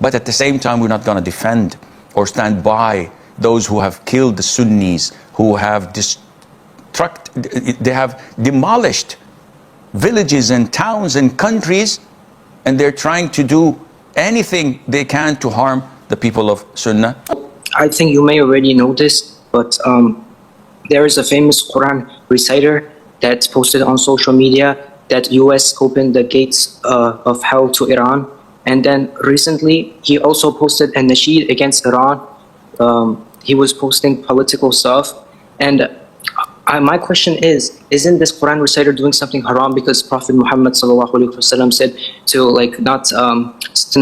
But at the same time, we're not going to defend or stand by those who have killed the Sunnis, who have they have demolished villages and towns and countries, and they're trying to do anything they can to harm the people of Sunnah. I think you may already know this, but there is a famous Quran reciter that's posted on social media that US opened the gates of hell to Iran. And then recently, he also posted a nasheed against Iran. He was posting political stuff. And my question is, isn't this Quran reciter doing something haram? Because Prophet Muhammad ﷺ said to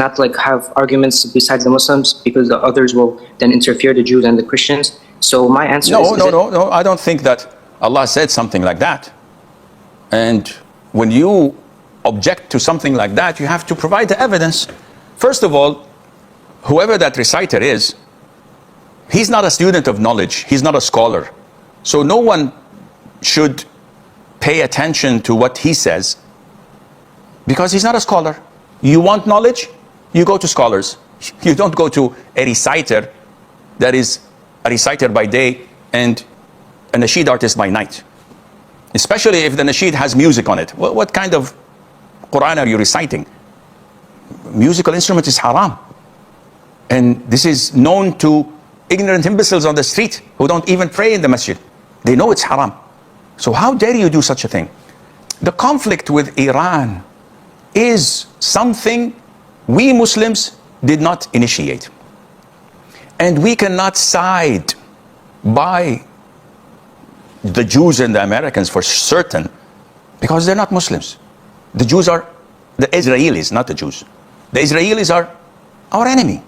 not have arguments besides the Muslims, because the others will then interfere, the Jews and the Christians. So my answer is... No, I don't think that Allah said something like that. And when you object to something like that, you have to provide the evidence. First of all, whoever that reciter is, he's not a student of knowledge. He's not a scholar. So no one should pay attention to what he says, because he's not a scholar. You want knowledge? You go to scholars. You don't go to a reciter that is a reciter by day and a nasheed artist by night. Especially if the nasheed has music on it. What kind of Quran are you reciting? Musical instrument is haram. And this is known to ignorant imbeciles on the street who don't even pray in the masjid. They know it's haram. So how dare you do such a thing? The conflict with Iran is something we Muslims did not initiate. And we cannot side by the Jews and the Americans for certain, because they're not Muslims. The Jews are the Israelis, not the Jews. The Israelis are our enemy.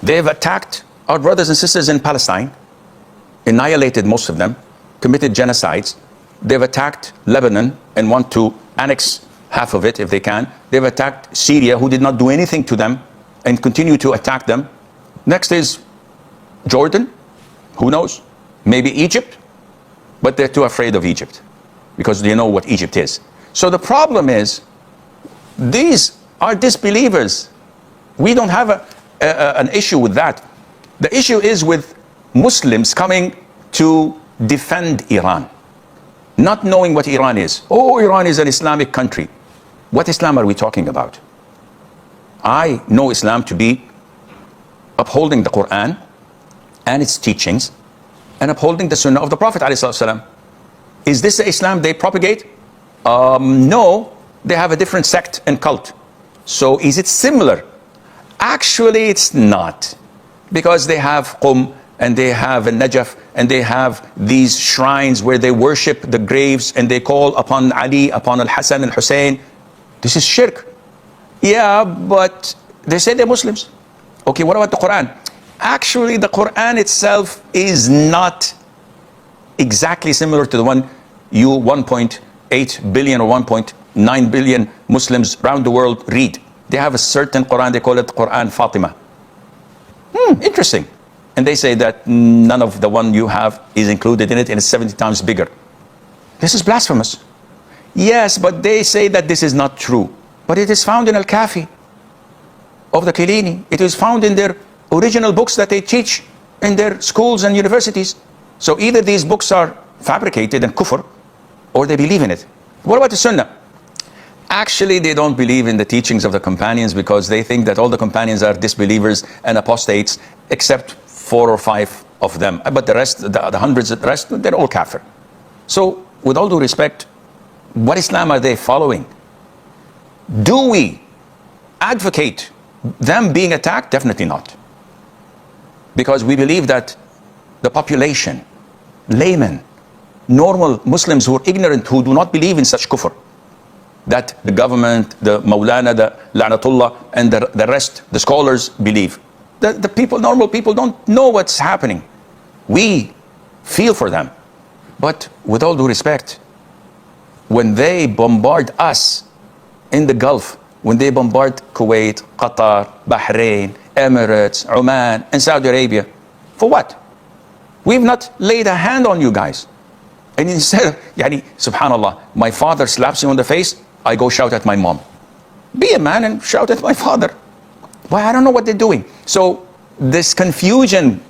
They've attacked our brothers and sisters in Palestine, annihilated most of them, committed genocides. They've attacked Lebanon and want to annex half of it if they can. They've attacked Syria, who did not do anything to them, and continue to attack them. Next is Jordan, who knows? Maybe Egypt, but they're too afraid of Egypt because they know what Egypt is. So the problem is, these are disbelievers. We don't have an issue with that. The issue is with Muslims coming to defend Iran, not knowing what Iran is. Oh, Iran is an Islamic country. What Islam are we talking about? I know Islam to be upholding the Quran and its teachings and upholding the Sunnah of the Prophet ﷺ. Is this the Islam they propagate? No, they have a different sect and cult. So is it similar? Actually, it's not, because they have Qum and they have Najaf and they have these shrines where they worship the graves and they call upon Ali, upon Al-Hasan, Al-Hussein. This is shirk. Yeah, but they say they're Muslims. Okay, what about the Quran? Actually, the Quran itself is not exactly similar to the one you 1.8 billion or 1.9 billion Muslims around the world read. They have a certain Quran, they call it Quran Fatima. Interesting. And they say that none of the one you have is included in it, and it's 70 times bigger. This is blasphemous. Yes, but they say that this is not true. But it is found in Al-Kafi of the Kilini. It is found in their original books that they teach in their schools and universities. So either these books are fabricated and kufr, or they believe in it. What about the Sunnah? Actually, they don't believe in the teachings of the companions, because they think that all the companions are disbelievers and apostates, except 4 or 5 of them. But the rest, the hundreds of the rest, they're all kafir. So with all due respect, what Islam are they following? Do we advocate them being attacked? Definitely not. Because we believe that the population, laymen, normal Muslims who are ignorant, who do not believe in such kufr, that the government, the Maulana, the La'natullah, and the rest, the scholars believe. The people, normal people, don't know what's happening. We feel for them. But with all due respect, when they bombard us in the Gulf, when they bombard Kuwait, Qatar, Bahrain, Emirates, Oman, and Saudi Arabia, for what? We've not laid a hand on you guys. And instead, subhanallah, my father slaps me on the face, I go shout at my mom. Be a man and shout at my father. Why? I don't know what they're doing. So this confusion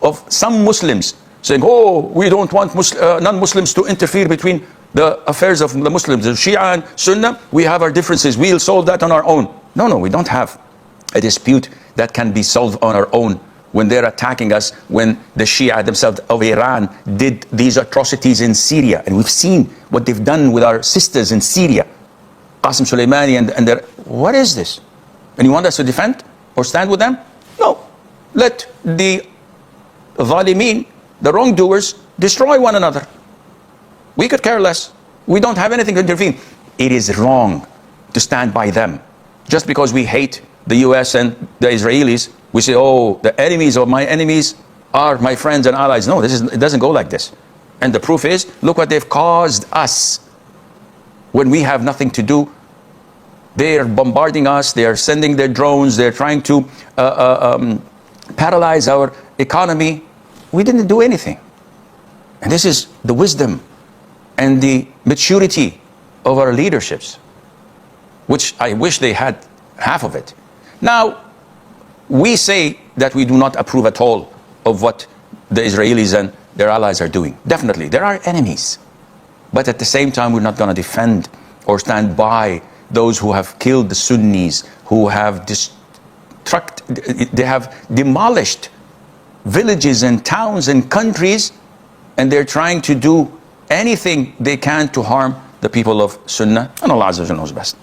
of some Muslims saying, oh, we don't want non-Muslims to interfere between the affairs of the Muslims, the Shia and Sunnah, we have our differences, we'll solve that on our own. No, we don't have a dispute that can be solved on our own when they're attacking us, when the Shia themselves of Iran did these atrocities in Syria. And we've seen what they've done with our sisters in Syria. Qasem Soleimani and their, what is this? And you want us to defend or stand with them? No. Let the Zalimeen, the wrongdoers, destroy one another. We could care less. We don't have anything to intervene. It is wrong to stand by them. Just because we hate the US and the Israelis, we say, oh, the enemies of my enemies are my friends and allies. No, it doesn't go like this. And the proof is, look what they've caused us. When we have nothing to do, they are bombarding us, they are sending their drones, they're trying to paralyze our economy. We didn't do anything. And this is the wisdom and the maturity of our leaderships, which I wish they had half of it. Now, we say that we do not approve at all of what the Israelis and their allies are doing. Definitely, there are enemies. But at the same time, we're not going to defend or stand by those who have killed the Sunnis, who have they have demolished villages and towns and countries, and they're trying to do anything they can to harm the people of Sunnah, and Allah Azza wa Jalla knows best.